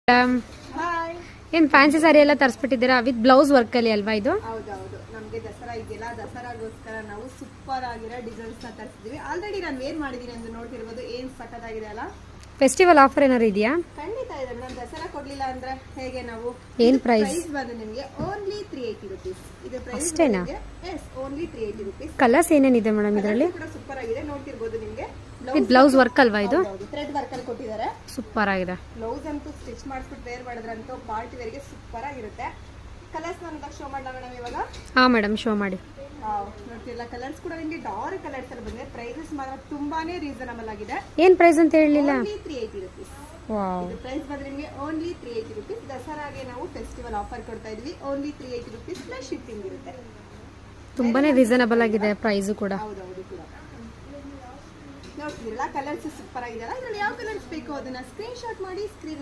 Hi, ಏನ್ fancy ಸಾರಿ ಎಲ್ಲ ತರಿಸ್ಬಿಟ್ಟಿದ್ದೀರಾ with blouse work ಅಲ್ಲಿ ಅಲ್ವಾ ಇದು? ಹೌದೌದು. ನಮ್ಗೆ ದಸರಾ ಇದೆಯಲ್ಲ, ದಸರಾಗೋಸ್ಕರ ನಾವು ಸೂಪರ್ ಆಗಿರೋ ಡಿಸೈನ್ಸ್ ನ ತರಿಸಿದೀವಿ. ಆಲ್ರೆಡಿ ನಾನು ವೇರ್ ಮಾಡಿದೀನಿ ಅಂತ ನೋಡ್ತಿರ್ಬೋದು. ಏನ್ ಸಖತ್ತಾಗಿದೆ ಅಲ್ಲ. ಫೆಸ್ಟಿವಲ್ ಆಫರ್ ಏನಾದ್ರು ಇದೆಯಾ? ಖಂಡಿತ ಇದೆ. ನಾನು ದಸರಾ ಕೊಡ್ಲಿಲ್ಲ ಅಂದ್ರೆ ಹೇಗೆ ನಾವು. ಏನ್ ಪ್ರೈಸ್ ಬಂದು ನಿಮಗೆ ಓನ್ಲಿ 380 rupees. ಇದು ಪ್ರೈಸ್ ಅಷ್ಟೇನಾ? Yes, only 380 rupees. ಕಲರ್ಸ್ ಏನೇನಿದೆ ಮೇಡಮ್ ಇದರಲ್ಲಿ? ಕೂಡ ಸೂಪರ್ ಆಗಿದೆ, ನೋಡ್ತಿರ್ಬೋದು ನಿಮ್ಗೆ. ವಿತ್ ಬ್ಲೌಸ್ ವರ್ಕ್ ಅಲ್ವಾ ಇದು? ಥ್ರೆಡ್ ವರ್ಕ್ ಅಲ್ಲಿ ಕೊಟ್ಟಿದ್ದಾರೆ. ಸೂಪರ್ ಆಗಿದೆ. ಬ್ಲೌಸ್ ಅಂತೂ ಸ್ಟಿಚ್ ಮಾಡಿಸ್ಬಿಟ್ಟು ವೇರ್ ಮಾಡಿದ್ರಂತೂ ಪಾರ್ಟಿ ವೇರ್ಗೆ ಸೂಪರ್ ಆಗಿರುತ್ತೆ. ಕಲರ್ಸ್ ನಮ್ಗೆ ಶೋ ಮಾಡೋಣ ಮೇಡಮ್ ಇವಾಗ. ಹಾ ಮೇಡಮ್, ಶೋ ಮಾಡಿ. ನೋಡ್ತಿಲ್ಲ, ಕಲರ್ಸ್ ಕೂಡ ನಿಮಗೆ ಡಾರ್ಕ್ ಕಲರ್ಸ್ ಅಲ್ಲಿ ಬಂದಿದೆ. ಪ್ರೈಸಸ್ ಮಾತ್ರ ತುಂಬಾನೇ ರೀಸನಬಲ್ ಆಗಿದೆ. ಏನ್ ಪ್ರೈಸ್ ಅಂತ ಹೇಳಲಿಲ್ಲ? Only 380 rupees. ವಾವ್, ಇದು ಪ್ರೈಸ್ ಬಂದ್ರೆ ನಿಮಗೆ ಓನ್ಲಿ 380 rupees. ದಸರಾಗೆ ನಾವು ಫೆಸ್ಟಿವಲ್ ಆಫರ್ ಕೊಡ್ತಾ ಇದೀವಿ. ಓನ್ಲಿ 380 rupees ಪ್ಲಸ್ ಶಿಪ್ಪಿಂಗ್ ಇರುತ್ತೆ. ತುಂಬಾನೇ ರೀಸನಬಲ್ ಆಗಿದೆ ಪ್ರೈಸ್ ಕೂಡ. ಹೌದೌದು ಕೂಡ. ನೋಡ್ತಿರಲ್ಲ, ಕಲರ್ಸ್ ಸೂಪರ್ ಆಗಿದೆಯಲ್ಲ. ಇದ್ರಲ್ಲಿ ಯಾವ ಕಲರ್ಸ್ ಬೇಕೋ ಅದನ್ನ ಸ್ಕ್ರೀನ್ ಶಾಟ್ ಮಾಡಿ ಸ್ಕ್ರೀನ್